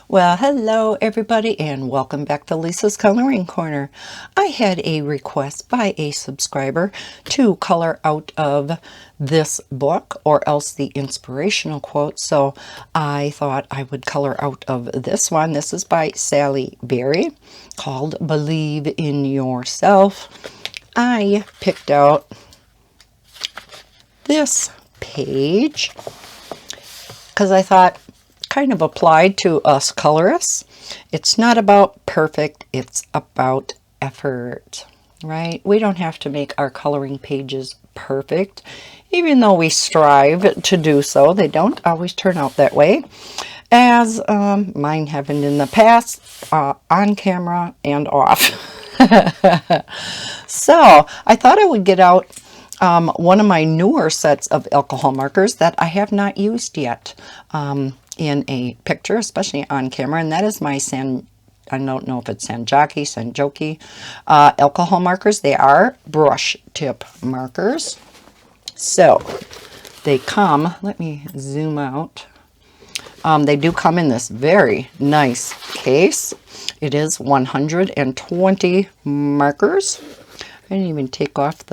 Well, hello everybody and welcome back to Lisa's Coloring Corner. I had a request by a subscriber to color out of this book or else the inspirational quote, so I thought I would color out of this one. This is by Sally Berry, called Believe in Yourself. I picked out this page because I thought kind of applied to us colorists. It's not about perfect, it's about effort, right? We don't have to make our coloring pages perfect, even though we strive to do so. They don't always turn out that way, as mine happened in the past, on camera and off. So I thought I would get out one of my newer sets of alcohol markers that I have not used yet in a picture, especially on camera, and that is my I don't know if it's Sanjoki alcohol markers. They are brush tip markers. So they come, let me zoom out. They do come in this very nice case. It is 120 markers. I didn't even take off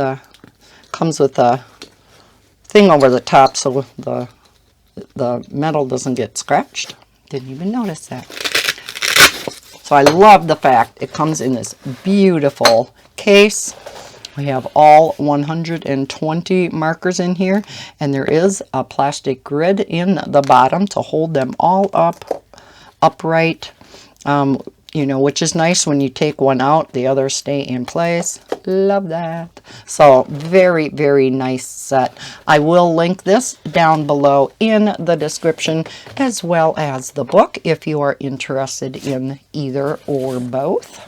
comes with a thing over the top so the metal doesn't get scratched. Didn't even notice that. So I love the fact it comes in this beautiful case. We have all 120 markers in here, and there is a plastic grid in the bottom to hold them all upright. You know, which is nice. When you take one out, the others stay in place. Love that. So very, very nice set. I will link this down below in the description, as well as the book if you are interested in either or both.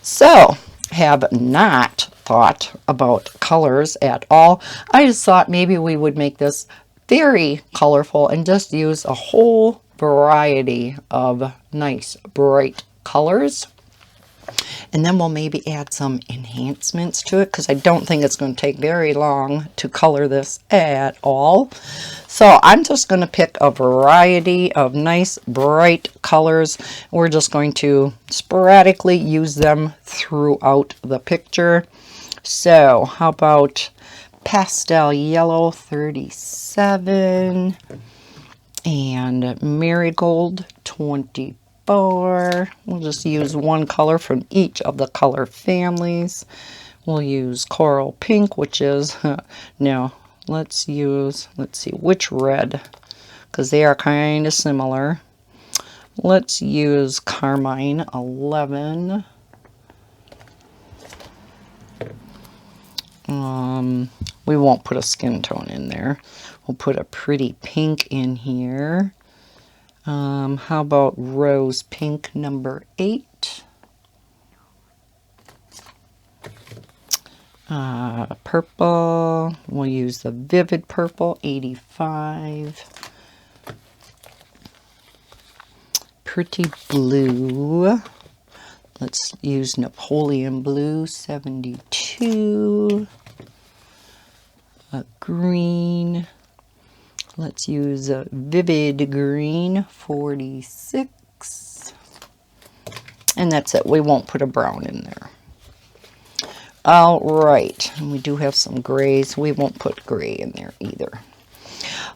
So, have not thought about colors at all. I just thought maybe we would make this very colorful and just use a whole variety of nice bright colors, and then we'll maybe add some enhancements to it, because I don't think it's going to take very long to color this at all. So I'm just going to pick a variety of nice bright colors. We're just going to sporadically use them throughout the picture. So how about pastel yellow 37 and marigold 24. We'll just use one color from each of the color families. We'll use coral pink, which is no, let's see which red, because they are kind of similar. Let's use carmine 11. We won't put a skin tone in there. We'll put a pretty pink in here. How about rose pink number 8? Purple, we'll use the vivid purple 85. Pretty blue, let's use Napoleon blue 72. A green, let's use a vivid green 46. And that's it. We won't put a brown in there. All right, and we do have some grays. We won't put gray in there either.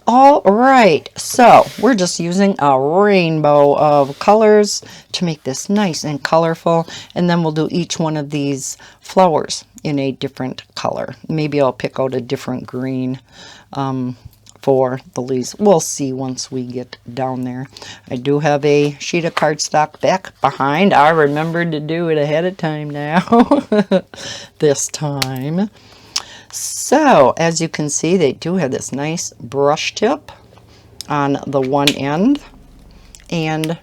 All right, so we're just using a rainbow of colors to make this nice and colorful, and then we'll do each one of these flowers in a different color. Maybe I'll pick out a different green for the leaves. We'll see once we get down there. I do have a sheet of cardstock back behind. I remembered to do it ahead of time now. This time. So, as you can see, they do have this nice brush tip on the one end, and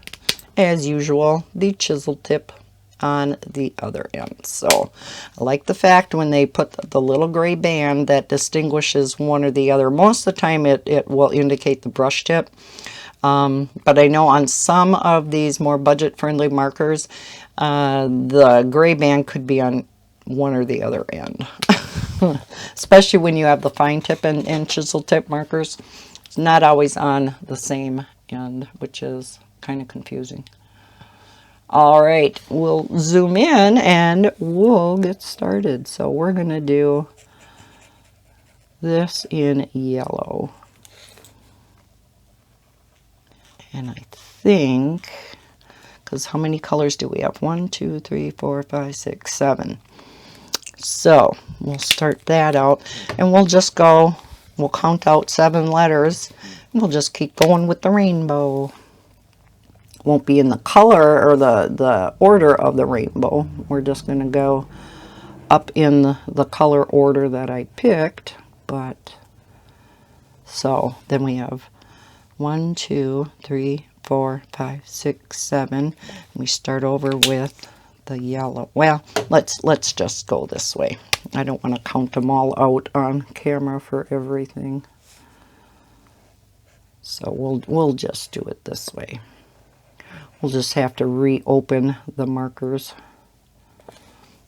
as usual, the chisel tip on the other end. So, I like the fact when they put the little gray band that distinguishes one or the other. Most of the time it will indicate the brush tip, but I know on some of these more budget-friendly markers, the gray band could be on one or the other end. Especially when you have the fine tip and chisel tip markers. It's not always on the same end, which is kind of confusing. All right, we'll zoom in and we'll get started. So we're going to do this in yellow. And I think, because how many colors do we have? 1, 2, 3, 4, 5, 6, 7. So we'll start that out and we'll just go, we'll count out 7 letters. And we'll just keep going with the rainbow. Won't be in the color or the order of the rainbow. We're just going to go up in the color order that I picked. But so then we have 1, 2, 3, 4, 5, 6, 7. We start over with the yellow. Well, let's just go this way. I don't want to count them all out on camera for everything. So we'll just do it this way. We'll just have to reopen the markers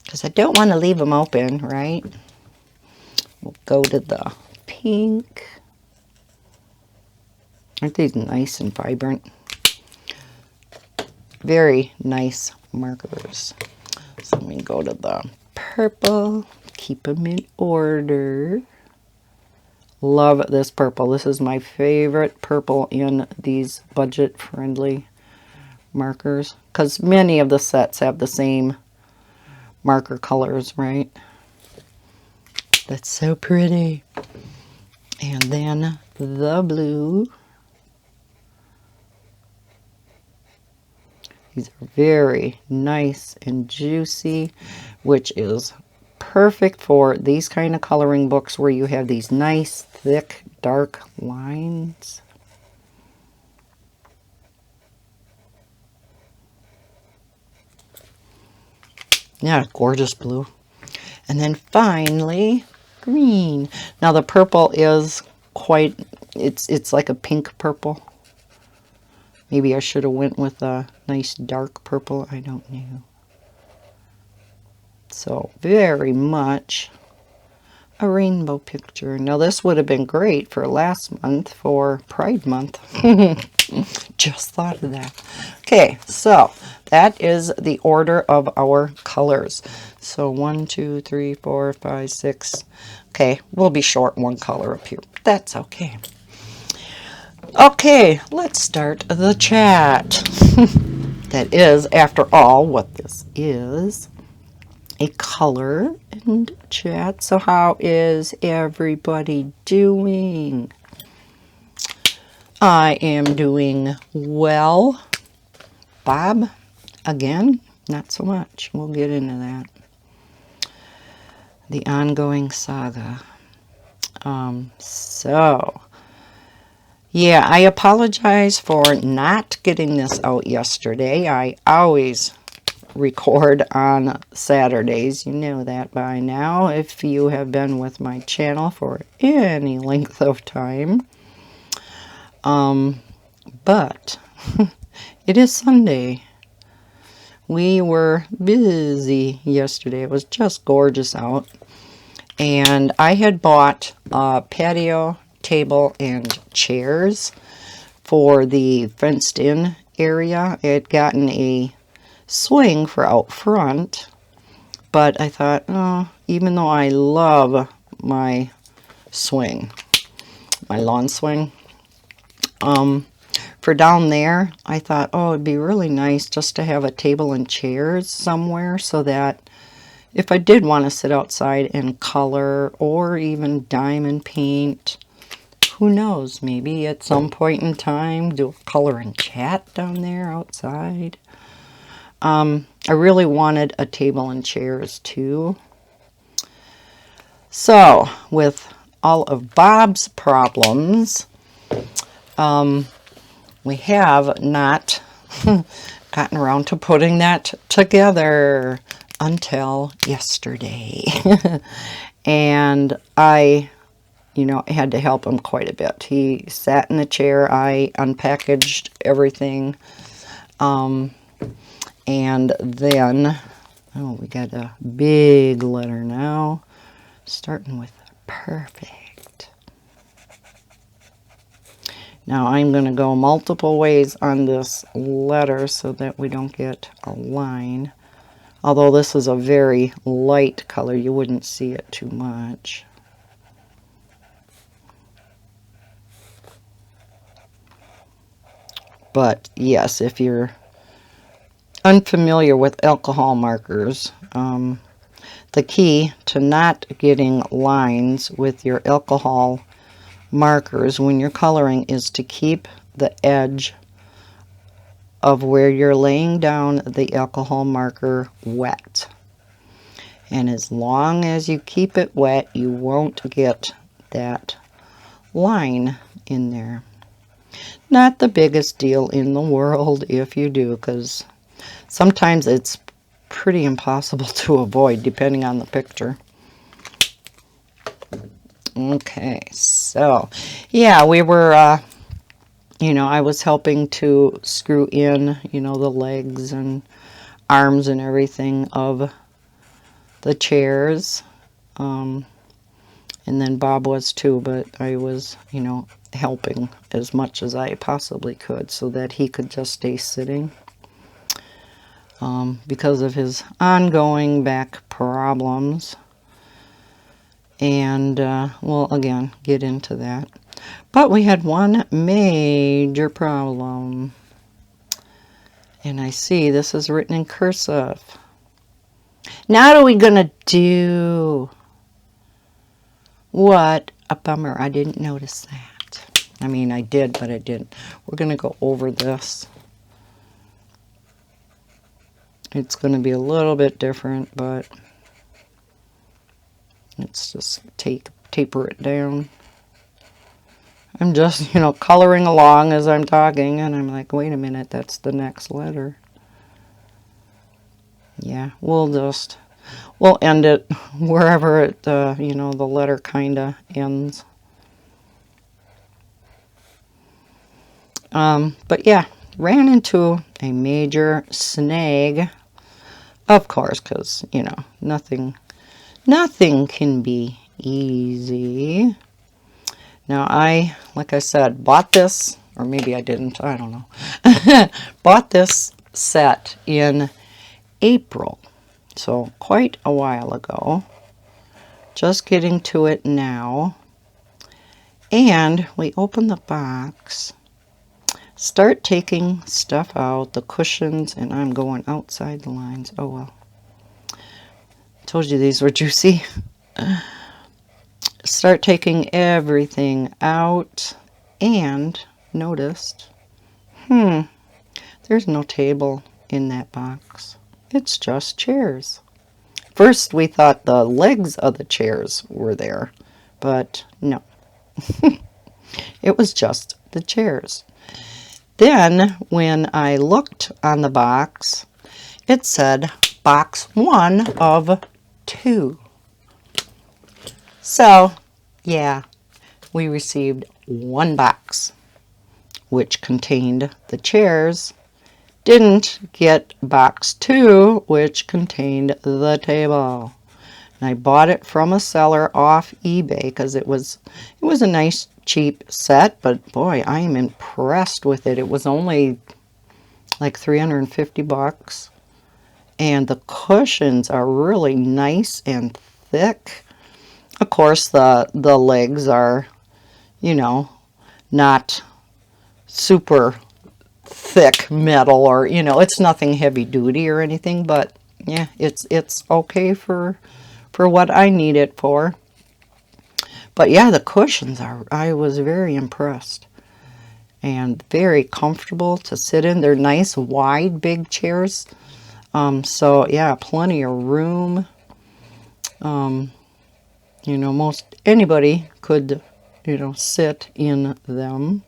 because I don't want to leave them open, right? We'll go to the pink. Aren't these nice and vibrant? Very nice markers. So we go to the purple, keep them in order. Love this purple. This is my favorite purple in these budget-friendly markers because many of the sets have the same marker colors, right? That's so pretty. And then the blue. These are very nice and juicy, which is perfect for these kind of coloring books where you have these nice, thick, dark lines. Yeah, gorgeous blue. And then finally, green. Now the purple is quite, it's like a pink purple. Maybe I should have went with a nice dark purple. I don't know. So very much a rainbow picture. Now this would have been great for last month, for Pride Month. Just thought of that. Okay, so that is the order of our colors. So 1, 2, 3, 4, 5, 6. Okay, we'll be short one color up here, but that's okay. Okay, let's start the chat. That is, after all, what this is. A color and chat. So how is everybody doing? I am doing well. Bob, again, not so much. We'll get into that. The ongoing saga. Yeah, I apologize for not getting this out yesterday. I always record on Saturdays. You know that by now if you have been with my channel for any length of time. But it is Sunday. We were busy yesterday. It was just gorgeous out. And I had bought a patio table and chairs for the fenced-in area. I had gotten a swing for out front, but I thought, oh, even though I love my swing, my lawn swing, for down there, I thought, oh, it'd be really nice just to have a table and chairs somewhere so that if I did want to sit outside and color or even diamond paint, who knows, maybe at some point in time do a color and chat down there outside. I really wanted a table and chairs too. So with all of Bob's problems, we have not gotten around to putting that together until yesterday. And I had to help him quite a bit. He sat in the chair. I unpackaged everything. And then, oh, we got a big letter now, starting with perfect. Now I'm going to go multiple ways on this letter so that we don't get a line. Although this is a very light color, you wouldn't see it too much. But yes, if you're unfamiliar with alcohol markers, the key to not getting lines with your alcohol markers when you're coloring is to keep the edge of where you're laying down the alcohol marker wet. And as long as you keep it wet, you won't get that line in there. Not the biggest deal in the world if you do, because sometimes it's pretty impossible to avoid depending on the picture. Okay, so yeah, we were, you know, I was helping to screw in, you know, the legs and arms and everything of the chairs. And then Bob was too, but I was, you know, helping as much as I possibly could so that he could just stay sitting. Because of his ongoing back problems. And we'll again get into that. But we had one major problem. And I see this is written in cursive. Now what are we going to do? What a bummer. I didn't notice that. I mean, I did, but I didn't. We're going to go over this. It's going to be a little bit different, but let's just taper it down. I'm just, you know, coloring along as I'm talking, and I'm like, wait a minute, that's the next letter. Yeah, we'll end it wherever it, you know, the letter kind of ends. But yeah, ran into a major snag. Of course, because, you know, nothing can be easy. Now, like I said, bought this, or maybe I didn't, I don't know. Bought this set in April, so quite a while ago. Just getting to it now. And we open the box. Start taking stuff out, the cushions, and I'm going outside the lines. Oh well. Told you these were juicy. Start taking everything out and noticed, there's no table in that box. It's just chairs. First we thought the legs of the chairs were there, but no. It was just the chairs. Then, when I looked on the box, it said box 1 of 2. So, yeah, we received one box, which contained the chairs. Didn't get box 2, which contained the table. And I bought it from a seller off eBay because it was a nice cheap set, but boy, I am impressed with it. It was only like 350 bucks, and the cushions are really nice and thick. Of course, the legs are, you know, not super thick metal, or, you know, it's nothing heavy duty or anything, but yeah, it's okay for what I need it for. But yeah, the cushions I was very impressed. And very comfortable to sit in. They're nice, wide, big chairs. So yeah, plenty of room. You know, most anybody could, you know, sit in them.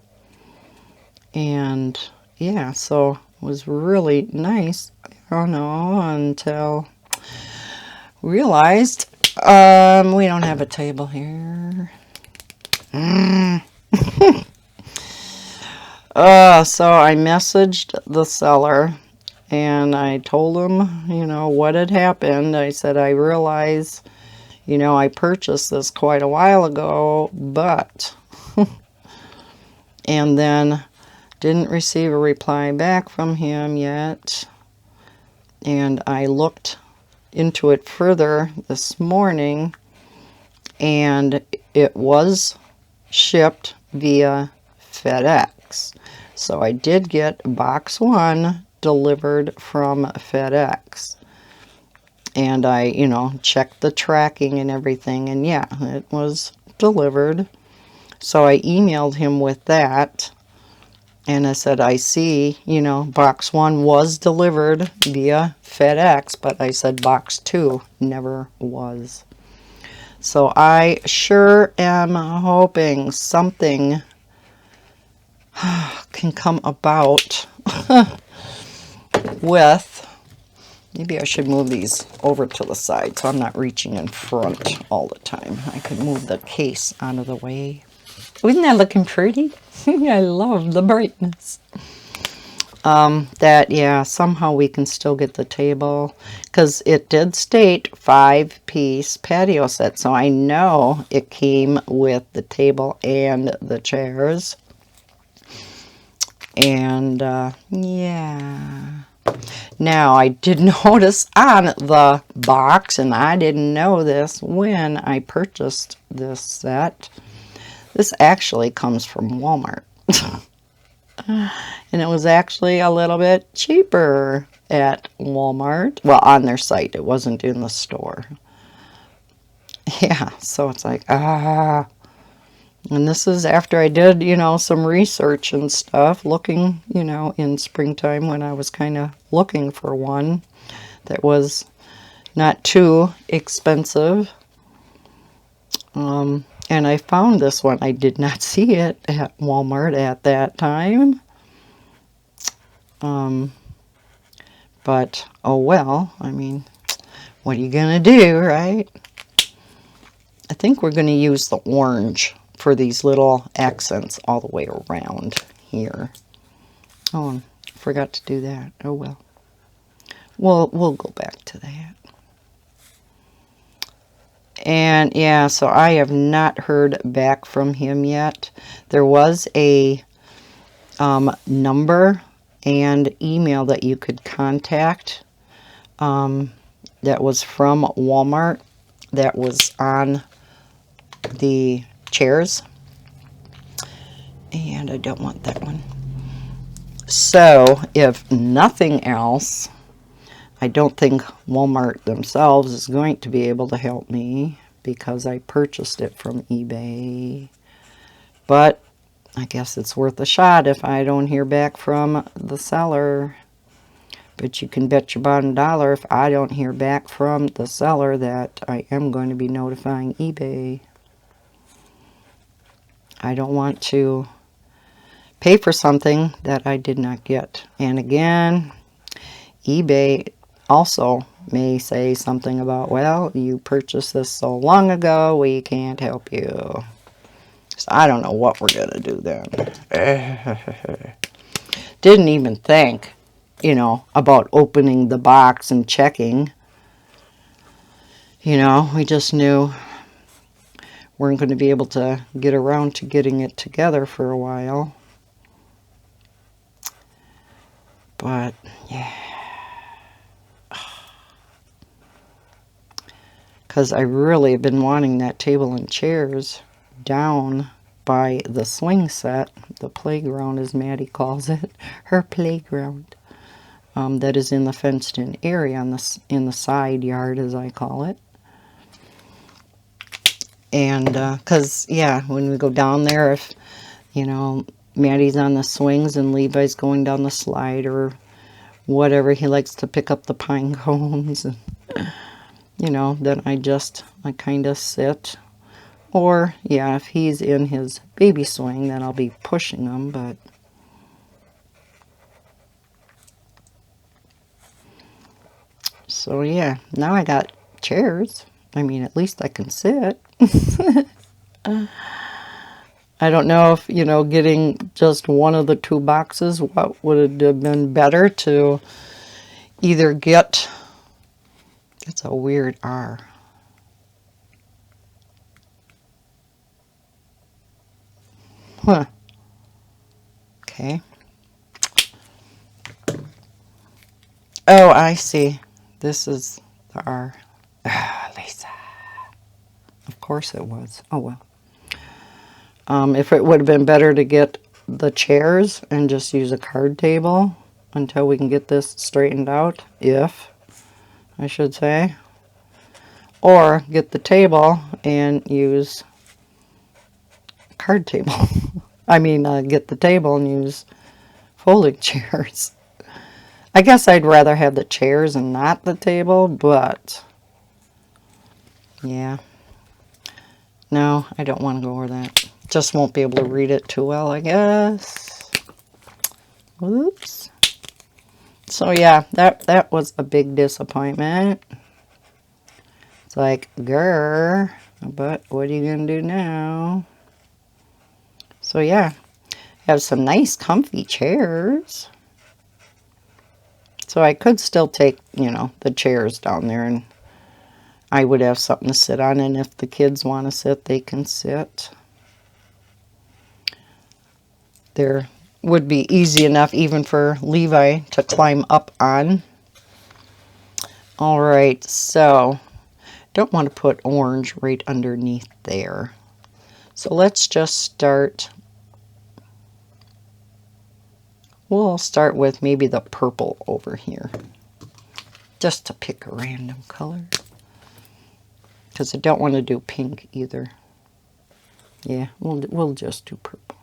And yeah, so it was really nice. I don't know, until realized we don't have a table here. So I messaged the seller and I told him, you know, what had happened. I said, I realize, you know, I purchased this quite a while ago, but And then didn't receive a reply back from him yet. And I looked into it further this morning, and it was shipped via FedEx. So I did get box 1 delivered from FedEx. And I, checked the tracking and everything, and yeah, it was delivered. So I emailed him with that, and I said, I see, box 1 was delivered via FedEx, but I said box 2 never was. So I sure am hoping something can come about with, maybe I should move these over to the side so I'm not reaching in front all the time. I could move the case out of the way. Isn't that looking pretty? I love the brightness. That, yeah, somehow we can still get the table, because it did state 5-piece patio set, so I know it came with the table and the chairs. And, yeah. Now, I did notice on the box, and I didn't know this when I purchased this set, this actually comes from Walmart. And it was actually a little bit cheaper at Walmart. Well, on their site. It wasn't in the store. Yeah, so it's like, And this is after I did, some research and stuff, looking, in springtime when I was kind of looking for one that was not too expensive. And I found this one. I did not see it at Walmart at that time. But, oh well, I mean, what are you going to do, right? I think we're going to use the orange for these little accents all the way around here. Oh, I forgot to do that. Oh well. We'll go back to that. And yeah, so I have not heard back from him yet. There was a number and email that you could contact that was from Walmart that was on the chairs. And I don't want that one. So if nothing else, I don't think Walmart themselves is going to be able to help me because I purchased it from eBay. But I guess it's worth a shot if I don't hear back from the seller. But you can bet your bottom dollar if I don't hear back from the seller that I am going to be notifying eBay. I don't want to pay for something that I did not get. And again, eBay also may say something about, well, you purchased this so long ago, we can't help you. So I don't know what we're going to do then. Didn't even think, about opening the box and checking. We just knew we weren't going to be able to get around to getting it together for a while. But, yeah. Because I really have been wanting that table and chairs down by the swing set, the playground as Maddie calls it, her playground, that is in the fenced-in area in the side yard, as I call it. And because, yeah, when we go down there, if, Maddie's on the swings and Levi's going down the slide or whatever, he likes to pick up the pine cones and then I kind of sit. Or, yeah, if he's in his baby swing, then I'll be pushing him, but... So, yeah, now I got chairs. I mean, at least I can sit. I don't know if, getting just one of the two boxes, what would it have been better to either get... It's a weird R. Huh. Okay. Oh, I see. This is the R. Ah, Lisa. Of course it was. Oh, well. If it would have been better to get the chairs and just use a card table until we can get this straightened out, if, I should say. Or get the table and use a card table. I mean, get the table and use folding chairs. I guess I'd rather have the chairs and not the table, but yeah. No, I don't want to go over that. Just won't be able to read it too well, I guess. Whoops. So yeah, that was a big disappointment. It's like, grr, but what are you going to do now? So yeah, have some nice comfy chairs. So I could still take, you know, the chairs down there and I would have something to sit on, and if the kids want to sit, they can sit. There would be easy enough even for Levi to climb up on. All right, so don't want to put orange right underneath there. So let's just start. We'll start with maybe the purple over here, just to pick a random color. Because I don't want to do pink either. Yeah, we'll just do purple.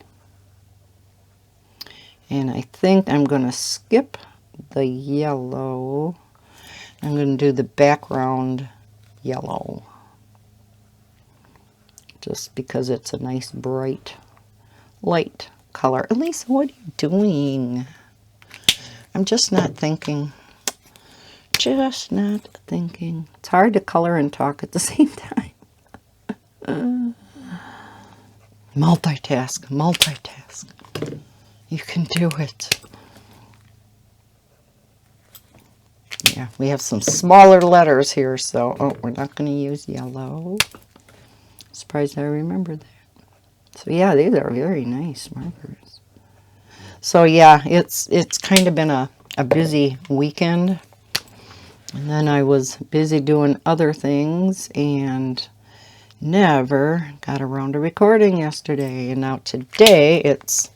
And I think I'm going to skip the yellow. I'm going to do the background yellow. Just because it's a nice bright light color. Elisa, what are you doing? I'm just not thinking. Just not thinking. It's hard to color and talk at the same time. Multitask, multitask. You can do it. Yeah, we have some smaller letters here, so we're not going to use yellow. Surprised I remembered that. So yeah, these are very nice markers. So yeah, it's kind of been a busy weekend. And then I was busy doing other things and never got around to recording yesterday. And now today it's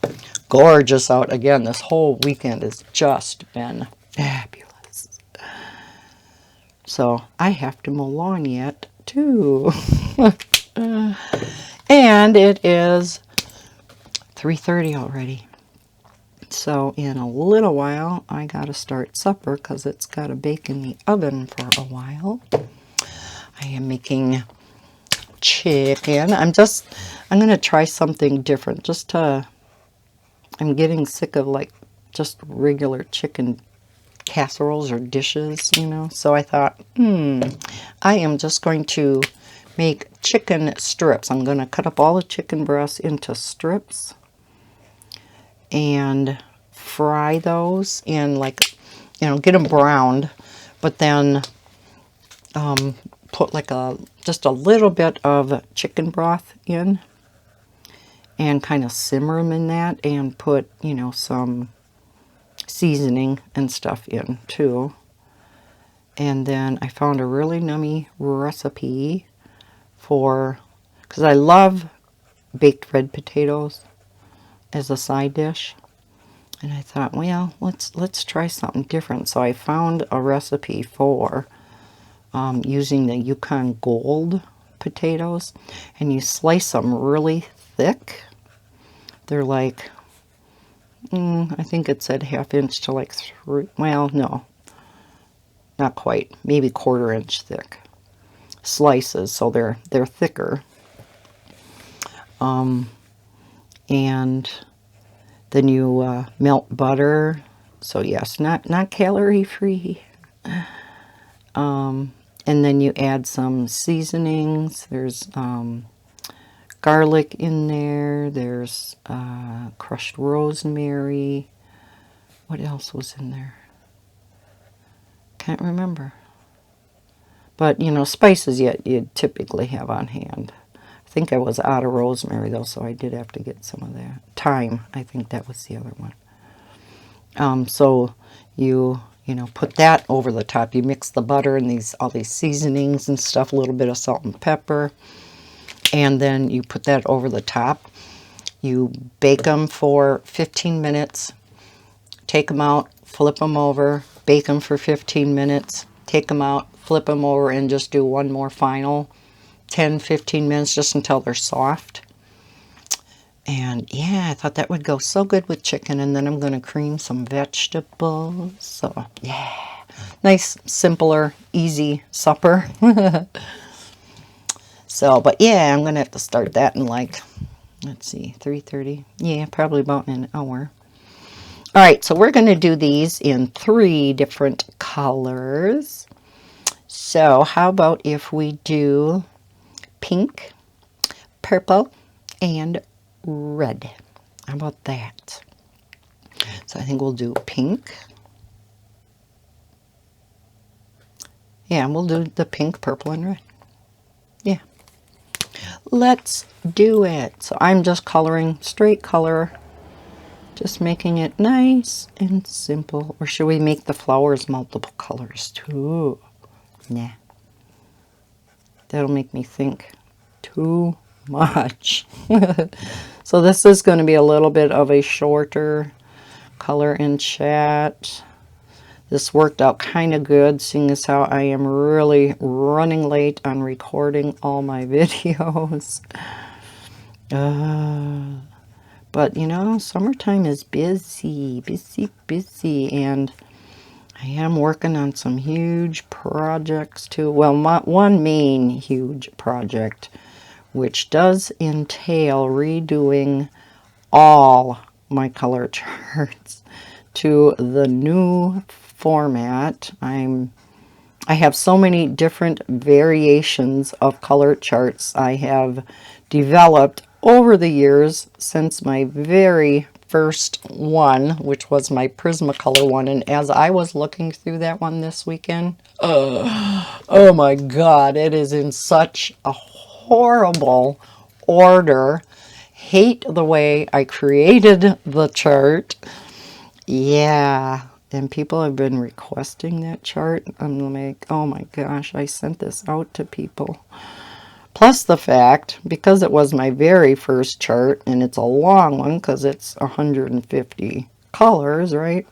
gorgeous out again. This whole weekend has just been fabulous. So I have to mow lawn yet too. And it is 3:30 already. So in a little while, I got to start supper because it's got to bake in the oven for a while. I am making chicken. I'm going to try something different. I'm getting sick of like just regular chicken casseroles or dishes, you know. So I thought, I am just going to make chicken strips. I'm going to cut up all the chicken breasts into strips and fry those in, like, you know, get them browned, but then put like just a little bit of chicken broth in and kind of simmer them in that and put, you know, some seasoning and stuff in too. And then I found a really yummy recipe because I love baked red potatoes as a side dish. And I thought, well, let's try something different. So I found a recipe for using the Yukon Gold potatoes, and you slice them really thick. They're like, I think it said 1/2 inch to like 3. Well, no, not quite. Maybe 1/4 inch thick slices. So they're thicker. And then you melt butter. So yes, not calorie free. And then you add some seasonings. There's garlic in there. There's crushed rosemary. What else was in there? Can't remember. But, you know, spices you'd typically have on hand. think I was out of rosemary though, so I did have to get some of that. Thyme, I think that was the other one. So you know, put that over the top. You mix the butter and all these seasonings and stuff, a little bit of salt and pepper, and then you put that over the top. You bake them for 15 minutes, take them out, flip them over, bake them for 15 minutes, take them out, flip them over, and just do one more final 10-15 minutes just until they're soft. And yeah, I thought that would go so good with chicken. And then I'm going to cream some vegetables. So yeah, nice, simpler, easy supper. So, but yeah, I'm going to have to start that in like, let's see, 3:30. Yeah, probably about an hour. All right, so we're going to do these in 3 different colors. So how about if we do pink, purple, and red? How about that? So I think we'll do pink. Yeah, we'll do the pink, purple, and red. Yeah. Let's do it. So I'm just coloring straight color, just making it nice and simple. Or should we make the flowers multiple colors too? Nah. That'll make me think too much. So this is going to be a little bit of a shorter color in chat. This worked out kind of good, seeing as how I am really running late on recording all my videos. But you know, summertime is busy, and I am working on some huge projects too. Well, one main huge project, which does entail redoing all my color charts to the new format. I have so many different variations of color charts I have developed over the years since my very first one, which was my Prismacolor one. And as I was looking through that one this weekend, oh my God, it is in such a horrible order. Hate the way I created the chart. Yeah, and people have been requesting that chart. I'm like, oh my gosh, I sent this out to people. Plus the fact, because it was my very first chart, and it's a long one because it's 150 colors, right?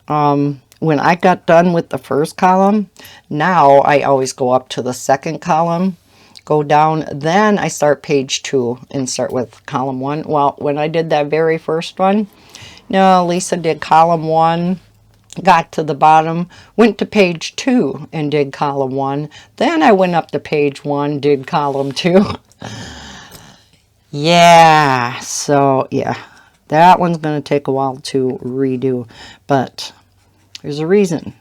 When I got done with the first column, now I always go up to the second column, go down, then I start page 2 and start with column 1. Well, when I did that very first one, no, Lisa did column 1, got to the bottom, went to page 2 and did column 1. Then I went up to page 1, did column 2. Yeah, so yeah, that one's going to take a while to redo, but there's a reason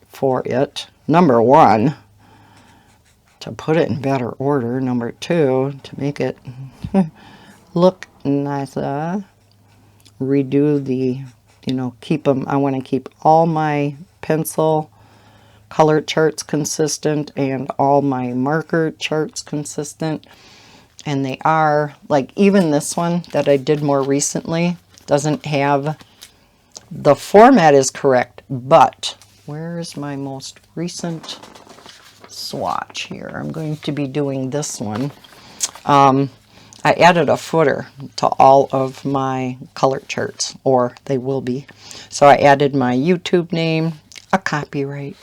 for it. Number 1, to put it in better order. Number 2, to make it look nicer. Redo the, you know, keep them. I want to keep all my pencil color charts consistent and all my marker charts consistent. And they are, like, even this one that I did more recently doesn't have, the format is correct, but where is my most recent swatch here? I'm going to be doing this one. I added a footer to all of my color charts, or they will be. So I added my YouTube name, a copyright,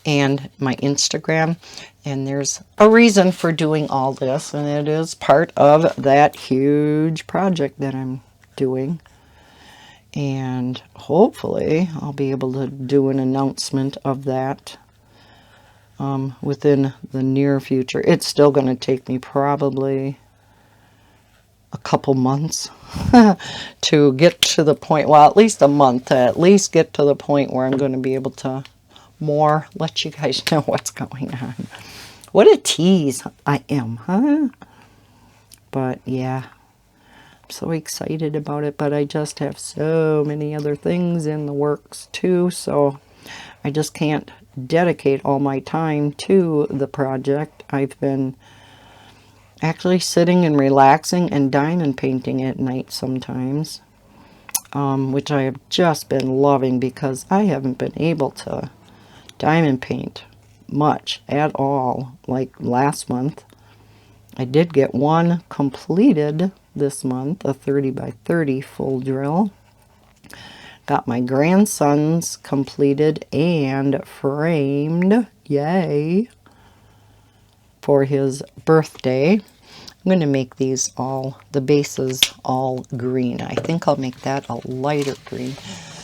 and my Instagram. And there's a reason for doing all this, and it is part of that huge project that I'm doing. And hopefully I'll be able to do an announcement of that within the near future. It's still going to take me probably a couple months to get to the point, well, at least a month, to at least get to the point where I'm going to be able to let you guys know what's going on. What a tease I am, huh? But yeah, I'm so excited about it, but I just have so many other things in the works too, so I just can't dedicate all my time to the project. I've been actually sitting and relaxing and diamond painting at night sometimes, which I have just been loving because I haven't been able to diamond paint much at all. Like last month, I did get one completed this month, a 30 by 30 full drill. Got my grandson's completed and framed, yay, for his birthday. I'm going to make these all, the bases all green. I think I'll make that a lighter green.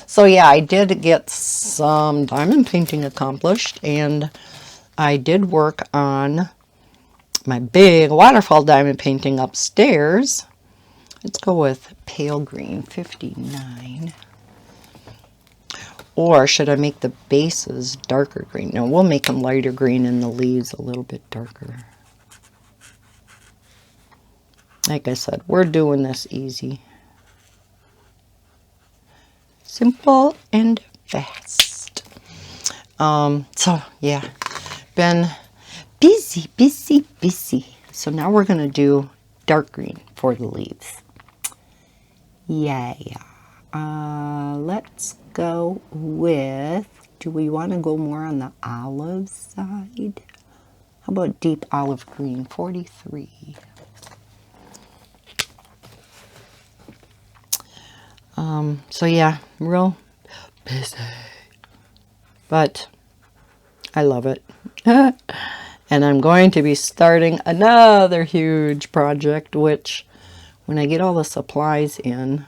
So yeah, I did get some diamond painting accomplished, and I did work on my big waterfall diamond painting upstairs. Let's go with pale green, 59. Or should I make the bases darker green? No, we'll make them lighter green and the leaves a little bit darker. Like I said, we're doing this easy. Simple and fast. So yeah, been busy, busy, busy. So now we're going to do dark green for the leaves. Yeah. Let's go with, do we want to go more on the olive side? How about deep olive green, 43. So yeah, real busy, but I love it. And I'm going to be starting another huge project, which when I get all the supplies in,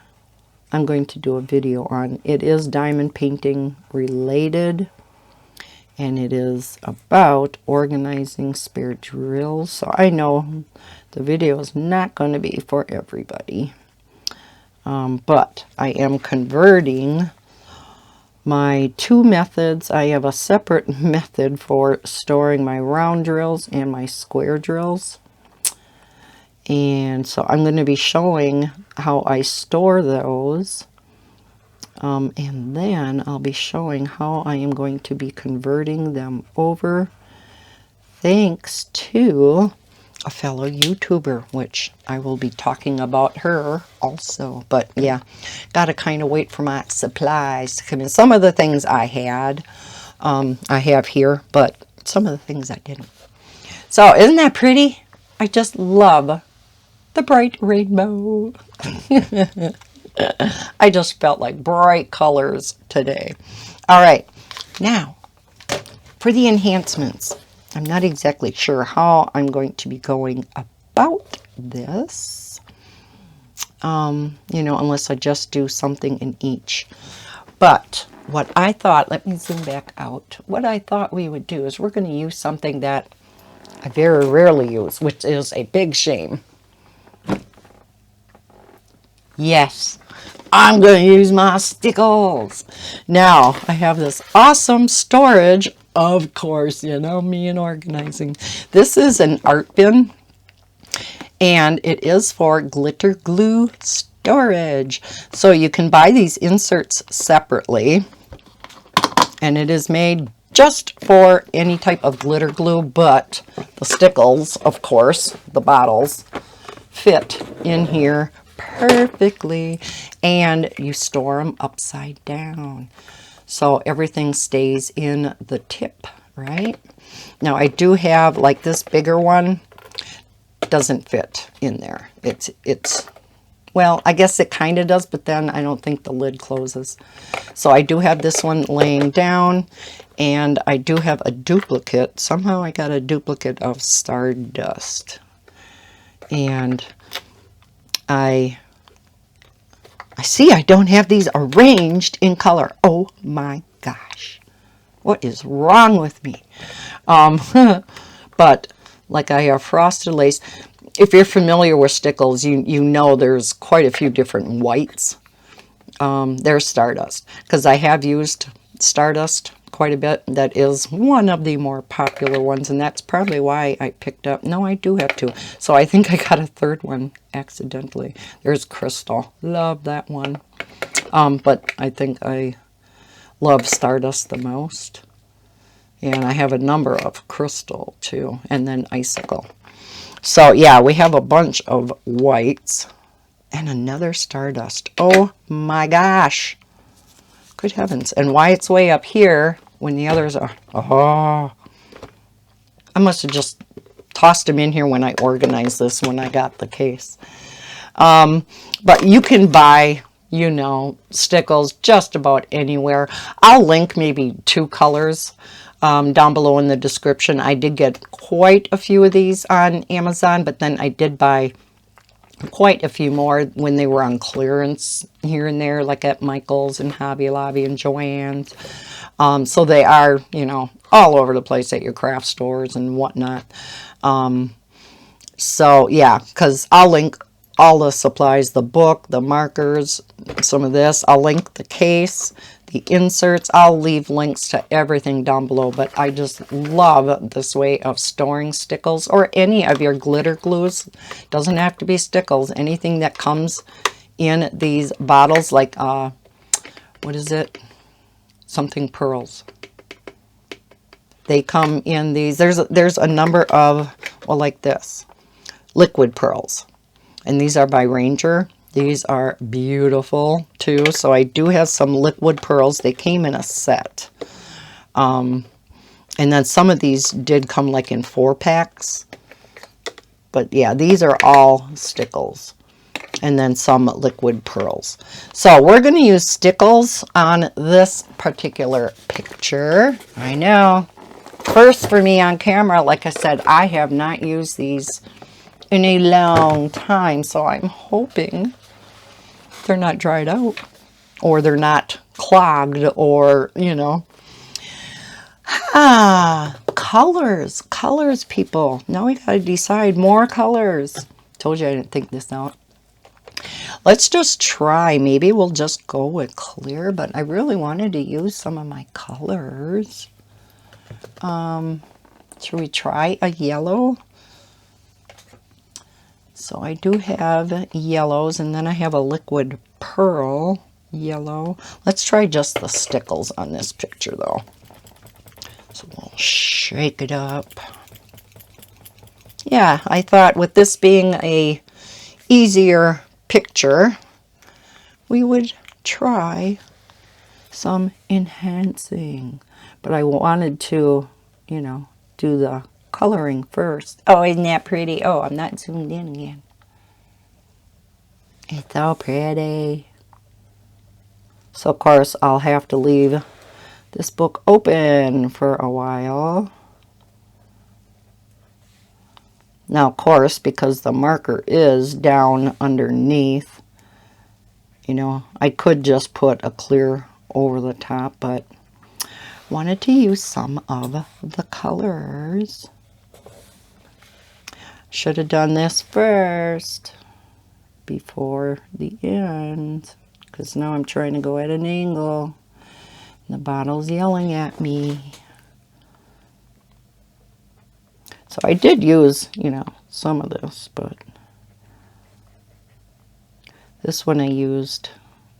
I'm going to do a video on. It is diamond painting related, and it is about organizing spare drills. So I know the video is not going to be for everybody. But I am converting my two methods. I have a separate method for storing my round drills and my square drills. And so I'm going to be showing how I store those. And then I'll be showing how I am going to be converting them over thanks to a fellow YouTuber, which I will be talking about her also. But yeah, gotta kind of wait for my supplies to come in. Some of the things I had, I have here, but some of the things I didn't. So isn't that pretty? I just love the bright rainbow. I just felt like bright colors today. All right, now for the enhancements. I'm not exactly sure how I'm going to be going about this, you know, unless I just do something in each. But what I thought, let me zoom back out. What I thought we would do is we're going to use something that I very rarely use, which is a big shame. Yes, I'm going to use my stickles. Now, I have this awesome storage. Of course, you know me and organizing. This is an art bin, and it is for glitter glue storage. So you can buy these inserts separately, and it is made just for any type of glitter glue, but the stickles, of course, the bottles, fit in here perfectly, and you store them upside down. So everything stays in the tip, right? Now I do have, like this bigger one, doesn't fit in there. It's well, I guess it kind of does, but then I don't think the lid closes. So I do have this one laying down, and I do have a duplicate. Somehow I got a duplicate of Stardust. And I see I don't have these arranged in color. Oh my gosh. What is wrong with me? But like I have frosted lace. If you're familiar with stickles, you know there's quite a few different whites. There's Stardust, because I have used Stardust quite a bit. That is one of the more popular ones, and that's probably why I picked up. No, I do have two. So I think I got a third one accidentally. There's Crystal. Love that one. But I think I love Stardust the most. And I have a number of Crystal too, and then Icicle. So yeah, we have a bunch of whites and another Stardust. Oh my gosh. Good heavens. And why it's way up here when the others are... Oh. I must have just tossed them in here when I organized this when I got the case. But you can buy, you know, stickles just about anywhere. I'll link maybe 2 colors down below in the description. I did get quite a few of these on Amazon, but then I did buy quite a few more when they were on clearance here and there, like at Michael's and Hobby Lobby and Joann's. So they are, you know, all over the place at your craft stores and whatnot. So yeah, because I'll link all the supplies, the book, the markers, some of this. I'll link the case, the inserts. I'll leave links to everything down below. But I just love this way of storing stickles or any of your glitter glues. Doesn't have to be stickles. Anything that comes in these bottles, like, what is it? Something pearls. They come in these. There's a number of, well, like this. Liquid pearls. And these are by Ranger. These are beautiful too. So I do have some liquid pearls. They came in a set. And then some of these did come like in 4-packs. But yeah, these are all stickles. And then some liquid pearls. So we're going to use stickles on this particular picture. I know. First for me on camera, like I said, I have not used these in a long time, so I'm hoping they're not dried out or they're not clogged or, you know. Colors, people. Now we gotta decide more colors. Told you I didn't think this out. Let's just try. Maybe we'll just go with clear, but I really wanted to use some of my colors. Should we try a yellow? So I do have yellows, and then I have a liquid pearl yellow. Let's try just the stickles on this picture, though. So we'll shake it up. Yeah, I thought with this being a easier picture, we would try some enhancing. But I wanted to, you know, do the coloring first. Oh, isn't that pretty? Oh, I'm not zoomed in again. It's so pretty. So, of course, I'll have to leave this book open for a while. Now, of course, because the marker is down underneath, you know, I could just put a clear over the top, but wanted to use some of the colors. Should have done this first before the end, because now I'm trying to go at an angle. The bottle's yelling at me. So I did use, you know, some of this, but this one I used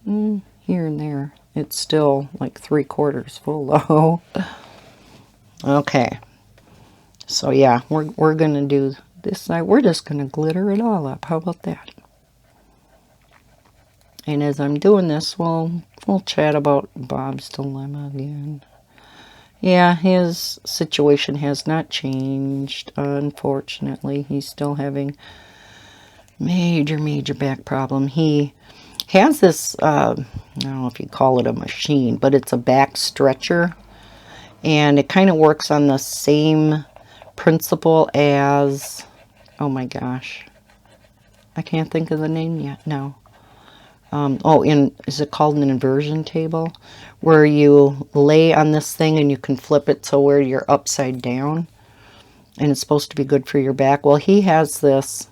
here and there. It's still like 3/4 full though. Okay. So yeah, we're gonna do this side. We're just gonna glitter it all up. How about that? And as I'm doing this, we'll chat about Bob's dilemma again. Yeah, his situation has not changed, unfortunately. He's still having major back problem. He has this, I don't know if you call it a machine, but it's a back stretcher. And it kind of works on the same principle as, oh my gosh, I can't think of the name yet. No. Is it called an inversion table? Where you lay on this thing and you can flip it to where you're upside down. And it's supposed to be good for your back. Well, he has this,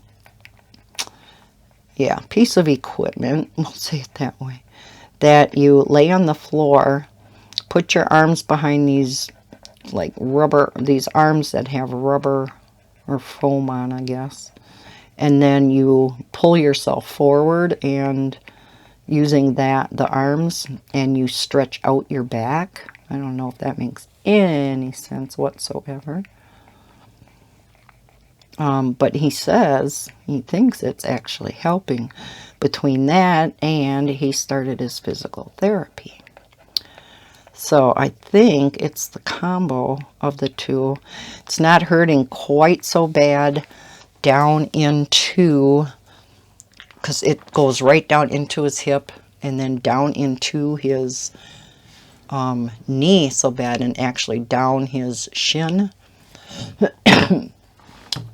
yeah, piece of equipment, we'll say it that way, that you lay on the floor, put your arms behind these, like rubber, these arms that have rubber or foam on, I guess. And then you pull yourself forward and using the arms, and you stretch out your back. I don't know if that makes any sense whatsoever. But he says he thinks it's actually helping between that and he started his physical therapy. So I think it's the combo of the two. It's not hurting quite so bad down into, because it goes right down into his hip and then down into his knee so bad, and actually down his shin.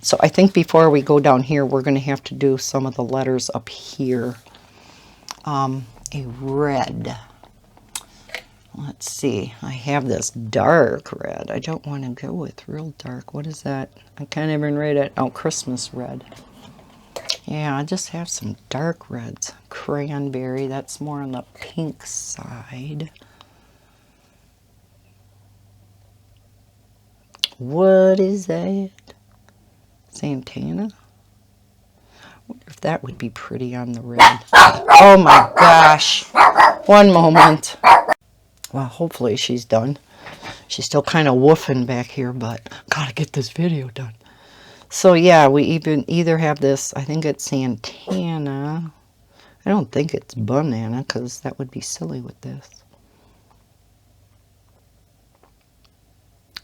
So I think before we go down here, we're going to have to do some of the letters up here. A red. Let's see. I have this dark red. I don't want to go with real dark. What is that? I can't even read it. Oh, Christmas red. Yeah, I just have some dark reds. Cranberry. That's more on the pink side. What is that? Santana? I wonder if that would be pretty on the red. Oh my gosh. One moment. Well, hopefully she's done. She's still kind of woofing back here, but gotta get this video done. So yeah, we either have this, I think it's Santana. I don't think it's banana, because that would be silly with this.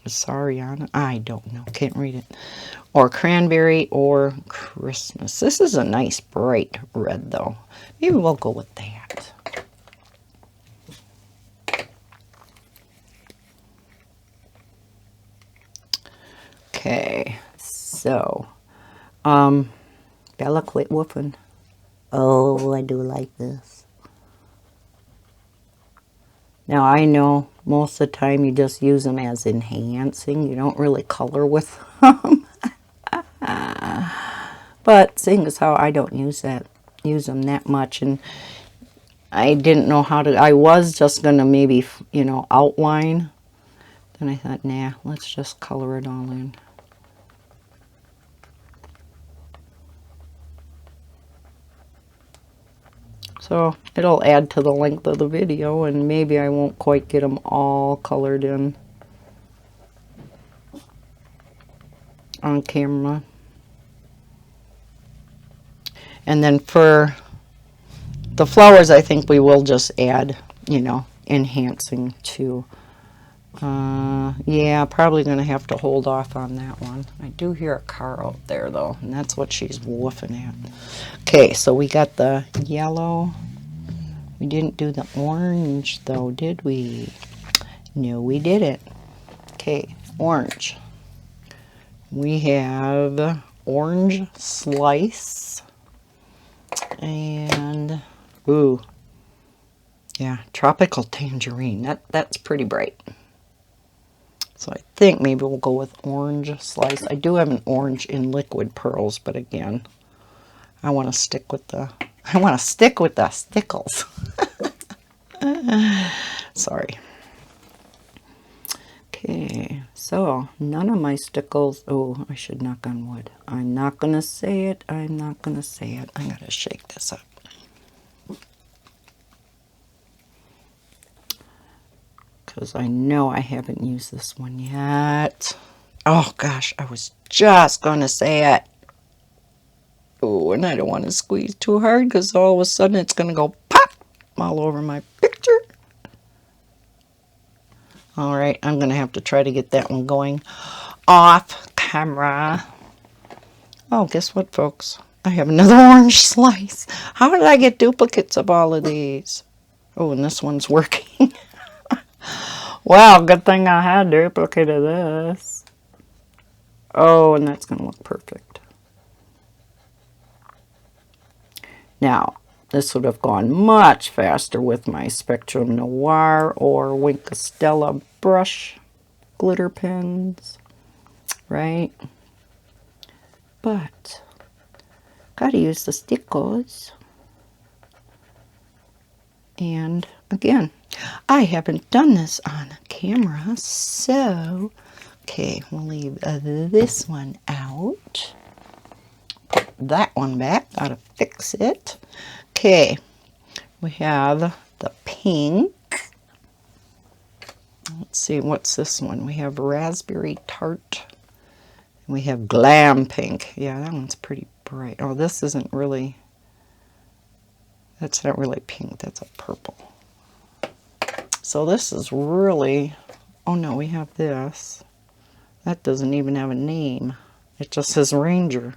Sariana? I don't know. Can't read it. Or cranberry or Christmas. This is a nice bright red, though. Maybe we'll go with that. Okay, so, Bella, quit woofing. Oh, I do like this. Now, I know most of the time you just use them as enhancing. You don't really color with them. But seeing as how I don't use them that much, and I didn't know how to, I was just going to maybe, you know, outline. Then I thought, nah, let's just color it all in. So it'll add to the length of the video, and maybe I won't quite get them all colored in on camera. And then for the flowers, I think we will just add, you know, enhancing to. Yeah, probably going to have to hold off on that one. I do hear a car out there, though, and that's what she's woofing at. Okay, so we got the yellow. We didn't do the orange, though, did we? No, we didn't. Okay, orange. We have orange slice. And, ooh, yeah, tropical tangerine. That's pretty bright. So I think maybe we'll go with orange slice. I do have an orange in liquid pearls, but again, I want to stick with the stickles. Sorry. Okay, so none of my stickles. Oh, I should knock on wood. I'm not gonna say it. I'm not gonna say it. I gotta shake this up. Because I know I haven't used this one yet. Oh gosh, I was just gonna say it. Oh, and I don't want to squeeze too hard because all of a sudden it's gonna go pop all over my picture. All right, I'm gonna have to try to get that one going off camera. Oh, guess what, folks? I have another orange slice. How did I get duplicates of all of these? Oh, and this one's working. Wow, good thing I had a duplicate of this. Oh, and that's going to look perfect. Now, this would have gone much faster with my Spectrum Noir or Wink Stella brush glitter pens, right? But, gotta use the stickles. And again, I haven't done this on camera, so, okay, we'll leave this one out. Put that one back, gotta fix it. Okay, we have the pink. Let's see, what's this one? We have raspberry tart. We have Glam Pink. Yeah, that one's pretty bright. Oh, this isn't really, that's not really pink. That's a purple. So this is really, oh no, we have this. That doesn't even have a name. It just says Ranger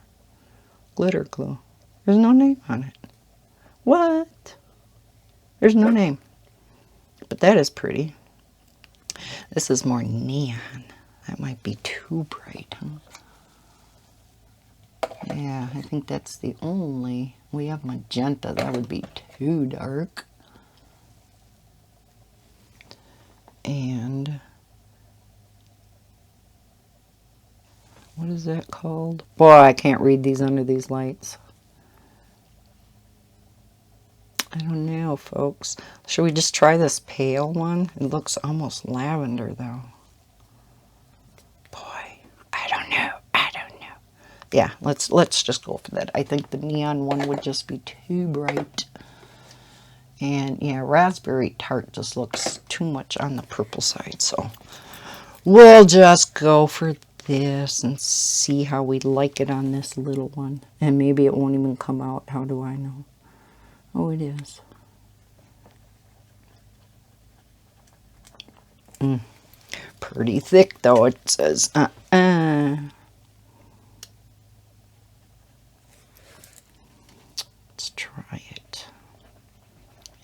glitter glue. There's no name on it. What? There's no name. But that is pretty. This is more neon. That might be too bright, huh? Yeah, I think that's the only. We have magenta. That would be too dark. And what is that called? Boy, I can't read these under these lights. I don't know, folks. Should we just try this pale one? It looks almost lavender, though. Boy, I don't know. I don't know. Yeah, let's just go for that. I think the neon one would just be too bright. And yeah, raspberry tart just looks too much on the purple side, so we'll just go for this and see how we like it on this little one. And maybe it won't even come out. How do I know? Oh, it is. Pretty thick, though. It says, Let's try it.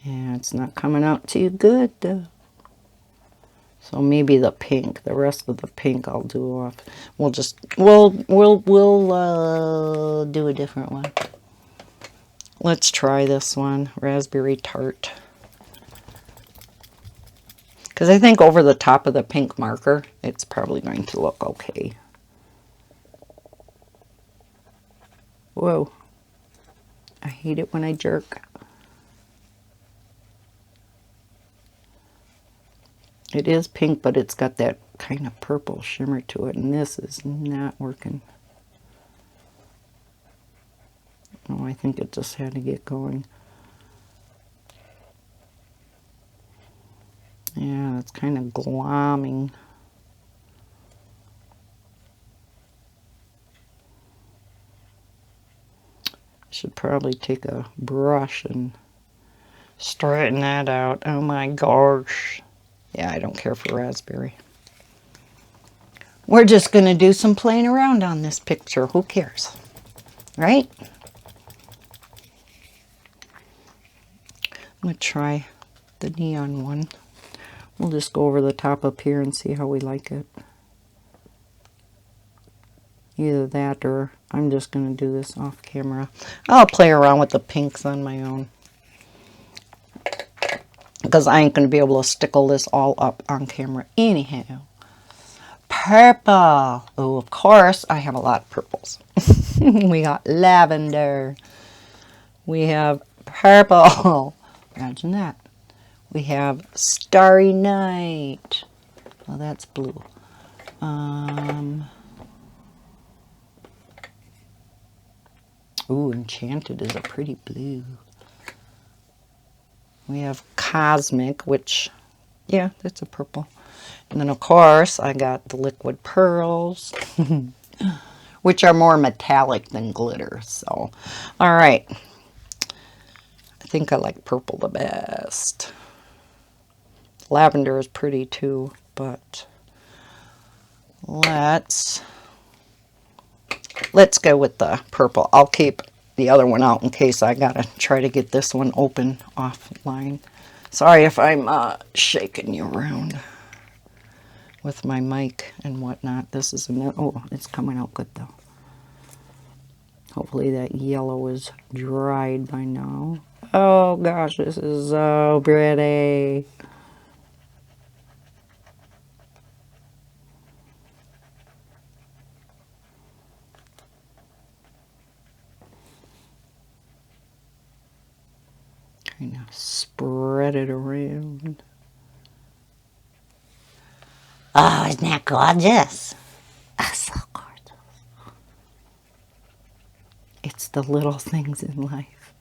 Yeah, it's not coming out too good, though. So maybe the pink, the rest of the pink I'll do off. We'll do a different one. Let's try this one, raspberry tart. Because I think over the top of the pink marker, it's probably going to look okay. Whoa. I hate it when I jerk. It is pink, but it's got that kind of purple shimmer to it, and this is not working. Oh, I think it just had to get going. Yeah, it's kind of glomming. I should probably take a brush and straighten that out. Oh my gosh. Yeah, I don't care for raspberry. We're just going to do some playing around on this picture. Who cares? Right? I'm going to try the neon one. We'll just go over the top up here and see how we like it. Either that or I'm just going to do this off camera. I'll play around with the pinks on my own, because I ain't going to be able to stickle this all up on camera anyhow. Purple. Oh, of course, I have a lot of purples. We got lavender. We have purple. Imagine that. We have Starry Night. Well, that's blue. Ooh, Enchanted is a pretty blue. We have Cosmic, which, yeah, that's a purple. And then, of course, I got the Liquid Pearls, which are more metallic than glitter. So, all right. I think I like purple the best. Lavender is pretty too, but let's go with the purple. I'll keep the other one out in case I gotta try to get this one open offline. Sorry if I'm shaking you around with my mic and whatnot. This is oh, it's coming out good though. Hopefully that yellow is dried by now. Oh gosh, this is so pretty. Kind of spread it around. Oh, isn't that gorgeous? Oh, so gorgeous. It's the little things in life.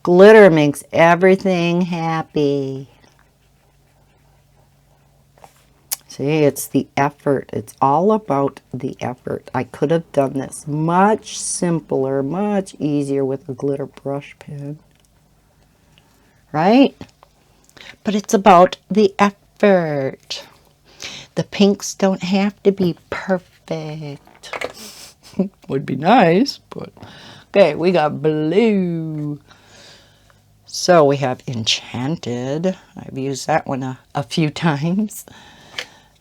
Glitter makes everything happy. See, it's the effort. It's all about the effort. I could have done this much simpler, much easier with a glitter brush pen. Right? But it's about the effort. The pinks don't have to be perfect. Would be nice, but... Okay, we got blue. So we have Enchanted. I've used that one a few times.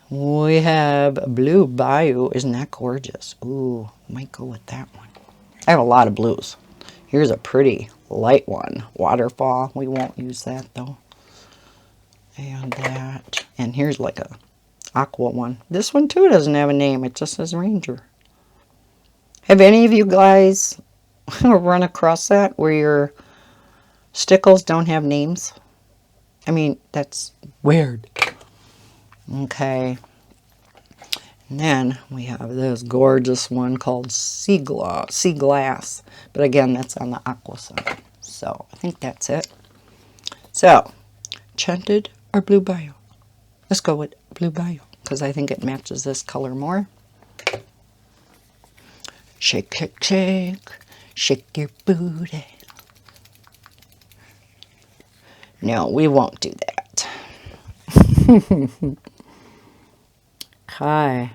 We have Blue Bayou. Isn't that gorgeous? Ooh, might go with that one. I have a lot of blues. Here's a pretty light one. Waterfall. We won't use that though. And that. And here's like a aqua one. This one too doesn't have a name. It just says Ranger. Have any of you guys run across that where your stickles don't have names? I mean, that's weird. Okay. And then we have this gorgeous one called Sea Glass. But again, that's on the aqua side. So I think that's it. So, Enchanted or Blue Bayou? Let's go with Blue Bayou because I think it matches this color more. Shake, shake, shake. Shake your booty. No, we won't do that. Hi.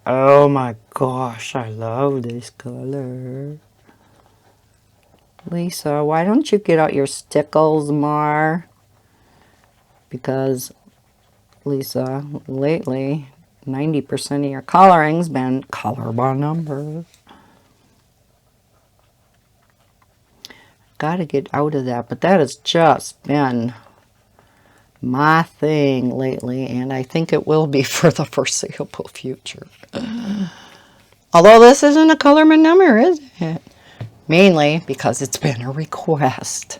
Oh my gosh, I love this color. Lisa, why don't you get out your stickles more? Because, Lisa, lately, 90% of your coloring's been color by number. Got to get out of that, but that has just been my thing lately, and I think it will be for the foreseeable future. Although this isn't a color by number, is it? Mainly because it's been a request.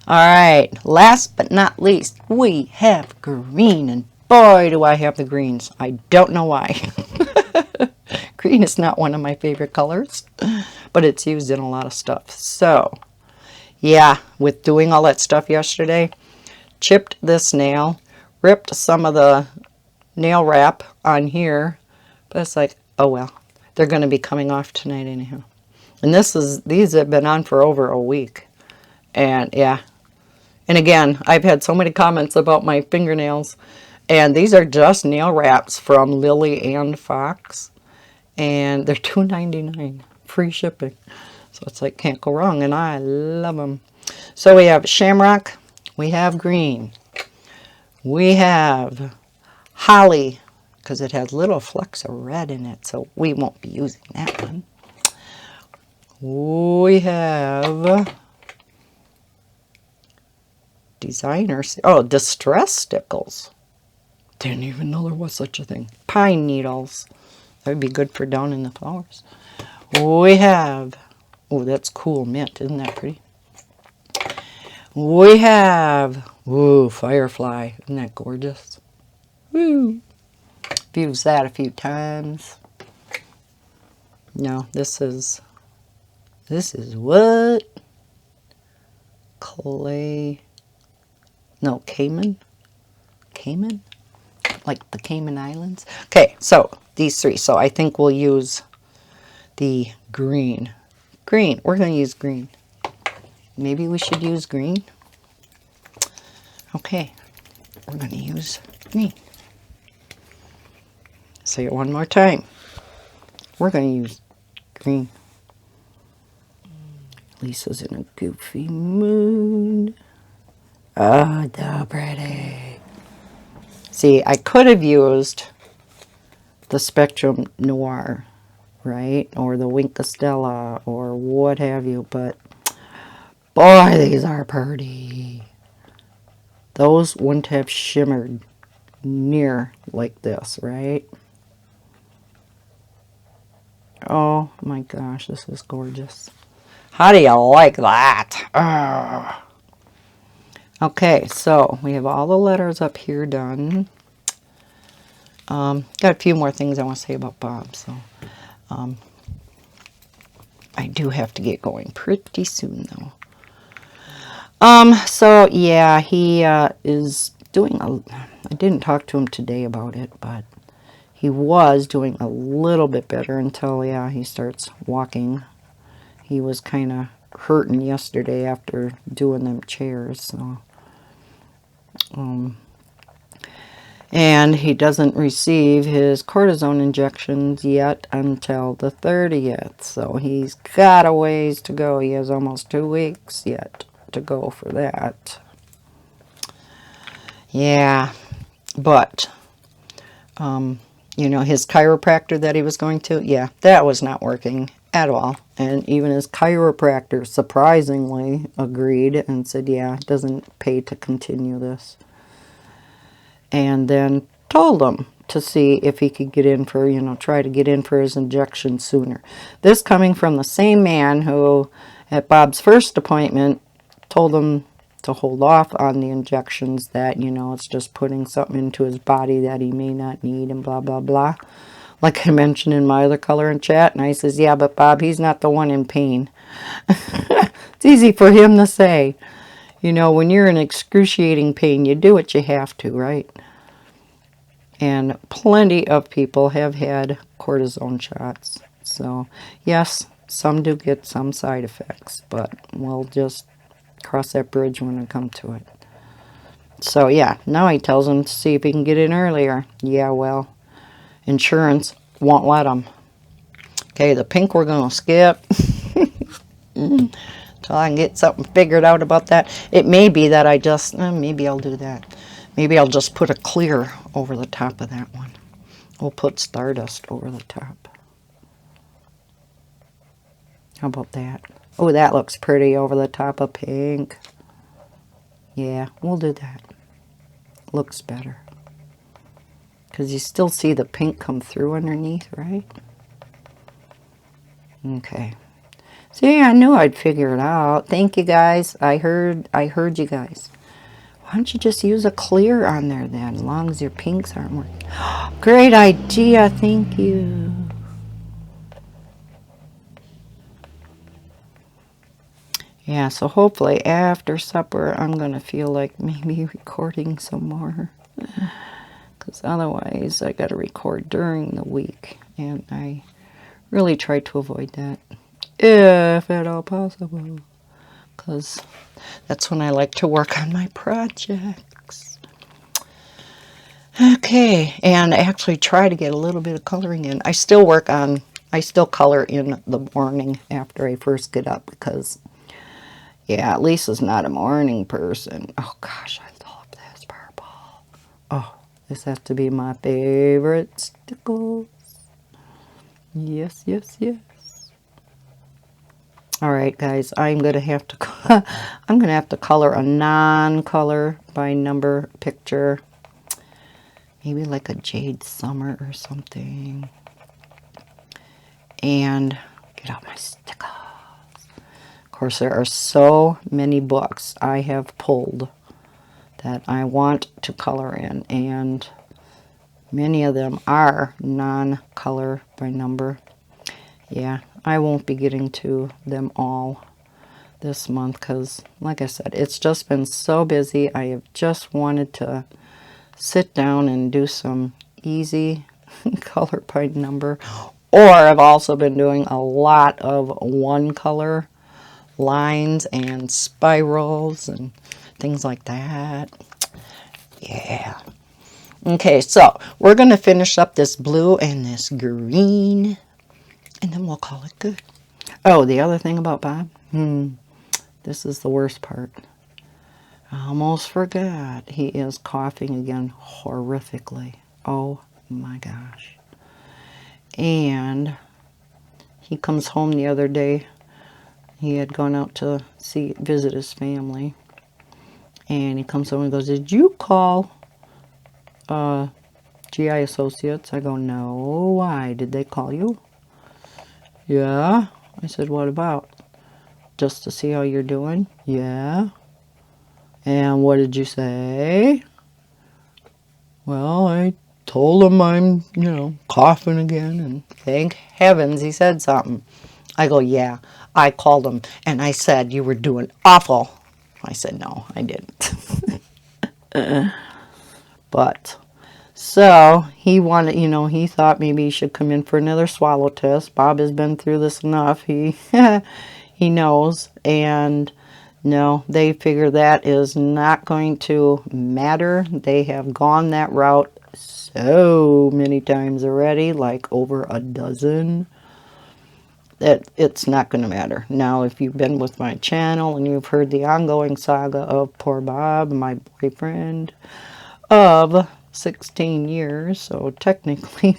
Alright, last but not least, we have green, and boy do I have the greens. I don't know why. Green is not one of my favorite colors, but it's used in a lot of stuff. So, yeah, with doing all that stuff yesterday, chipped this nail, ripped some of the nail wrap on here, but it's like, oh well, they're going to be coming off tonight anyhow. And these have been on for over a week. And yeah, and again, I've had so many comments about my fingernails, and these are just nail wraps from Lily and Fox. And they're $2.99, free shipping. So it's like, can't go wrong, and I love them. So we have Shamrock, we have green, we have Holly, because it has little flecks of red in it, so we won't be using that one. We have Distress Stickles. Didn't even know there was such a thing. Pine Needles. That would be good for down in the flowers. We have, oh, that's cool mint. Isn't that pretty? We have, ooh, Firefly. Isn't that gorgeous? Woo. I've used that a few times. No, this is what? Clay. No, Cayman? Cayman? Like the Cayman Islands? Okay, so these three. So I think we'll use the green. Green. We're going to use green. Maybe we should use green. Okay. We're going to use green. Say it one more time. We're going to use green. Lisa's in a goofy mood. Oh, so pretty. See, I could have used the Spectrum Noir, right? Or the Wink Stella, or what have you, but boy, these are pretty. Those wouldn't have shimmered near like this, right? Oh my gosh, this is gorgeous. How do you like that? Ugh. Okay, so we have all the letters up here done. Got a few more things I want to say about Bob, so I do have to get going pretty soon though. So yeah, he is doing I didn't talk to him today about it, but he was doing a little bit better until, yeah, he starts walking. He was kind of hurting yesterday after doing them chairs, so. And he doesn't receive his cortisone injections yet until the 30th. So he's got a ways to go. He has almost 2 weeks yet to go for that. Yeah, but, you know, his chiropractor that he was going to, yeah, that was not working at all. And even his chiropractor surprisingly agreed and said, yeah, it doesn't pay to continue this. And then told him to see if he could get in for, you know, try to get in for his injection sooner. This coming from the same man who, at Bob's first appointment, told him to hold off on the injections, that, you know, it's just putting something into his body that he may not need and blah, blah, blah. Like I mentioned in my other color in chat, and I says, yeah, but Bob, he's not the one in pain. It's easy for him to say. You know, when you're in excruciating pain, you do what you have to, right? And plenty of people have had cortisone shots. So, yes, some do get some side effects, but we'll just cross that bridge when we come to it. So, yeah, now he tells him to see if he can get in earlier. Yeah, well, insurance won't let him. Okay, the pink we're going to skip. Till I can get something figured out about that. It may be that I just, maybe I'll do that. Maybe I'll just put a clear over the top of that one. We'll put Stardust over the top. How about that? Oh, that looks pretty over the top of pink. Yeah, we'll do that. Looks better. Because you still see the pink come through underneath, right? Okay. See, I knew I'd figure it out. Thank you, guys. I heard you guys. Why don't you just use a clear on there then, as long as your pinks aren't working? Great idea. Thank you. Yeah, so hopefully after supper, I'm going to feel like maybe recording some more. Because otherwise, I got to record during the week. And I really try to avoid that, if at all possible. Because that's when I like to work on my projects. Okay, and I actually try to get a little bit of coloring in. I still color in the morning after I first get up, because, yeah, Lisa's not a morning person. Oh, gosh, I love this purple. Oh, this has to be my favorite stickles. Yes, yes, yes. All right, guys, I'm gonna have to color a non-color by number picture, maybe like a Jade Summer or something, and get out my stickers. Of course, there are so many books I have pulled that I want to color in, and many of them are non-color by number. Yeah, I won't be getting to them all this month because, like I said, it's just been so busy. I have just wanted to sit down and do some easy color by number. Or I've also been doing a lot of one color lines and spirals and things like that. Yeah. Okay, so we're going to finish up this blue and this green, and then we'll call it good. Oh, the other thing about Bob, this is the worst part. I almost forgot. He is coughing again horrifically. Oh my gosh. And he comes home the other day. He had gone out to visit his family. And he comes home and goes, "Did you call GI Associates?" I go, "No. Why? Did they call you?" "Yeah." I said, "What about?" "Just to see how you're doing." "Yeah." "And what did you say?" "Well, I told him I'm, coughing again, and thank heavens he said something." I go, "Yeah, I called him, and I said you were doing awful." I said, "No, I didn't." But so he wanted, he thought maybe he should come in for another swallow test. Bob has been through this enough. He he knows. And no, they figure that is not going to matter. They have gone that route so many times already, like over a dozen, that it's not going to matter. Now, if you've been with my channel and you've heard the ongoing saga of poor Bob, my boyfriend of 16 years, so technically,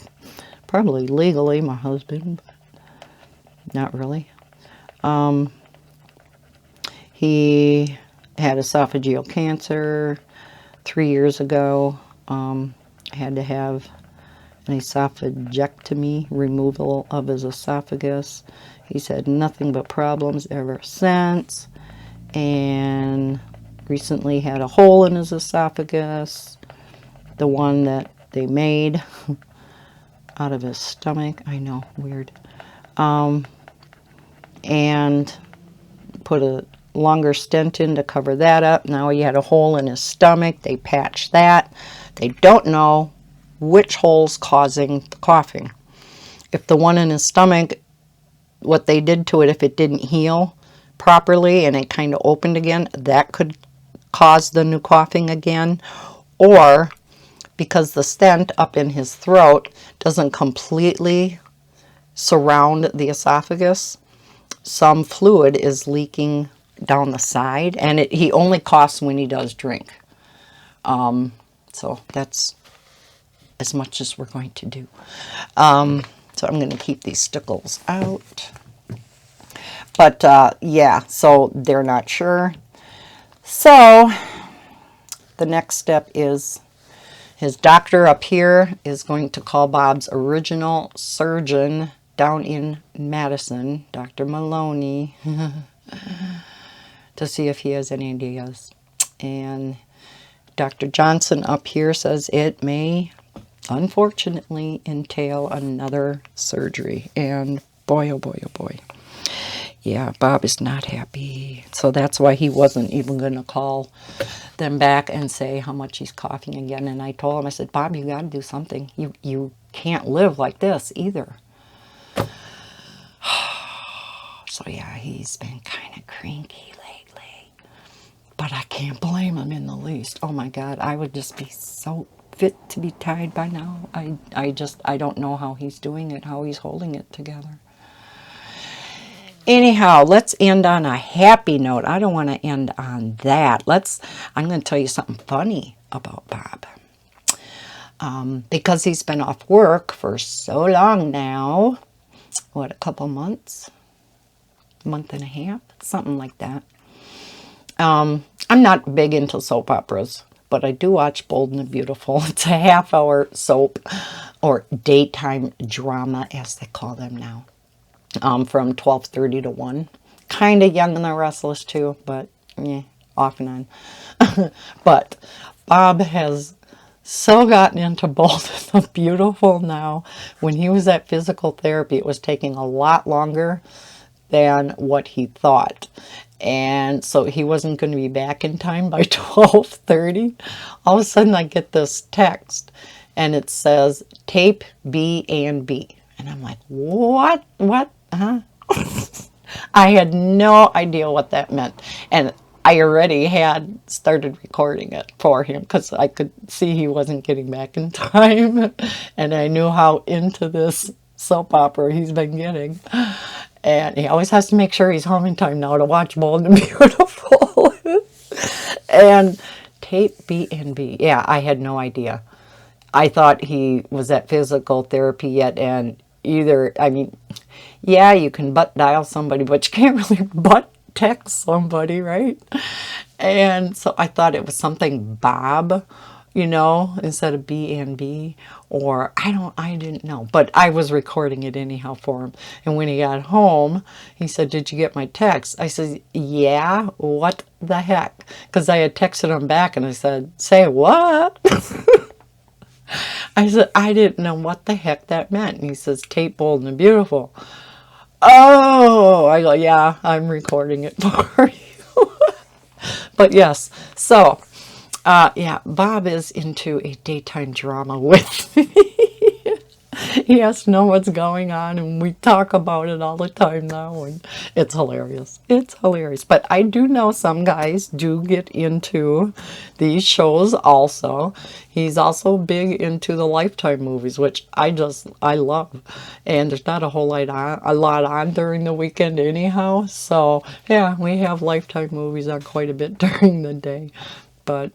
probably legally my husband, but not really. He had esophageal cancer 3 years ago. Had to have an esophagectomy, removal of his esophagus. He's had nothing but problems ever since, and recently had a hole in his esophagus, the one that they made out of his stomach. I know, weird. And put a longer stent in to cover that up. Now he had a hole in his stomach. They patched that. They don't know which hole's causing the coughing. If the one in his stomach, what they did to it, if it didn't heal properly and it kind of opened again, that could cause the new coughing again. Or because the stent up in his throat doesn't completely surround the esophagus, some fluid is leaking down the side, and he only coughs when he does drink. So that's as much as we're going to do. So I'm going to keep these stickles out. But yeah, so they're not sure. So the next step is his doctor up here is going to call Bob's original surgeon down in Madison, Dr. Maloney, to see if he has any ideas. And Dr. Johnson up here says it may, unfortunately, entail another surgery. And boy, oh boy, oh boy. Yeah, Bob is not happy. So that's why he wasn't even going to call them back and say how much he's coughing again. And I told him, I said, Bob, you got to do something. You can't live like this either. So yeah, he's been kind of cranky lately. But I can't blame him in the least. Oh my God, I would just be so fit to be tied by now. I don't know how he's doing it, how he's holding it together. Anyhow, let's end on a happy note. I don't want to end on that. I'm going to tell you something funny about Bob. Because he's been off work for so long now, what, a couple months? Month and a half? Something like that. I'm not big into soap operas, but I do watch Bold and the Beautiful. It's a half-hour soap, or daytime drama, as they call them now. From 12:30 to 1. Kind of Young and the Restless too, but yeah, off and on. But Bob has so gotten into Bold and the Beautiful now. When he was at physical therapy, it was taking a lot longer than what he thought. And so he wasn't going to be back in time by 12:30. All of a sudden I get this text and it says tape B and B. And I'm like, what? What? Huh? I had no idea what that meant. And I already had started recording it for him because I could see he wasn't getting back in time. And I knew how into this soap opera he's been getting. And he always has to make sure he's home in time now to watch Bold and Beautiful. And tape B and B. Yeah, I had no idea. I thought he was at physical therapy yet, and either, I mean, yeah, you can butt dial somebody, but you can't really butt text somebody, right? And so I thought it was something Bob, instead of B and B, or I didn't know, but I was recording it anyhow for him. And when he got home, he said, did you get my text? I said, yeah, what the heck? Because I had texted him back and I said, say what? I said, I didn't know what the heck that meant. And he says, tape Bold and Beautiful. Oh, I go, yeah, I'm recording it for you. But yes, so Yeah, Bob is into a daytime drama with me. He has to know what's going on, and we talk about it all the time now, and it's hilarious. It's hilarious. But I do know some guys do get into these shows also. He's also big into the Lifetime movies, which I love. And there's not a lot on during the weekend anyhow. So yeah, we have Lifetime movies on quite a bit during the day. But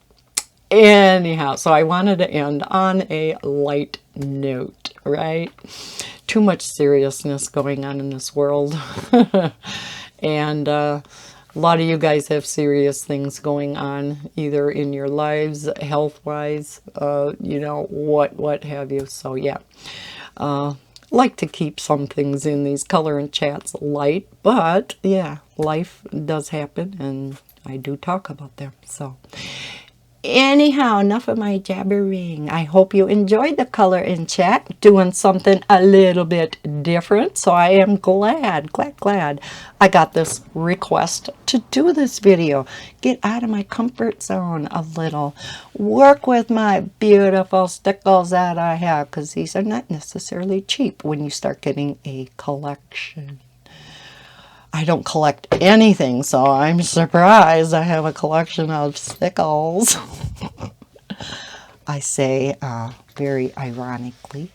anyhow, so I wanted to end on a light note, right? Too much seriousness going on in this world. And a lot of you guys have serious things going on, either in your lives, health-wise, what have you. So yeah, like to keep some things in these color and chats light, but yeah, life does happen, and I do talk about them. So anyhow, enough of my jabbering. I hope you enjoyed the color in chat, doing something a little bit different. So I am glad I got this request to do this video. Get out of my comfort zone a little. Work with my beautiful stickles that I have, because these are not necessarily cheap when you start getting a collection. I don't collect anything, so I'm surprised I have a collection of stickles. I say very ironically,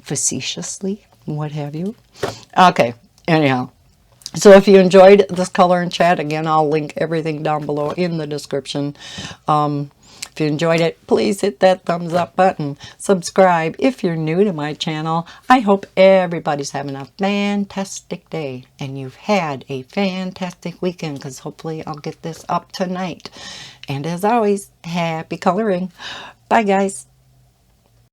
facetiously, what have you. Okay, anyhow. So if you enjoyed this color and chat, again, I'll link everything down below in the description. If you enjoyed it, please hit that thumbs up button. Subscribe if you're new to my channel. I hope everybody's having a fantastic day and you've had a fantastic weekend, because hopefully I'll get this up tonight. And as always, happy coloring. Bye, guys.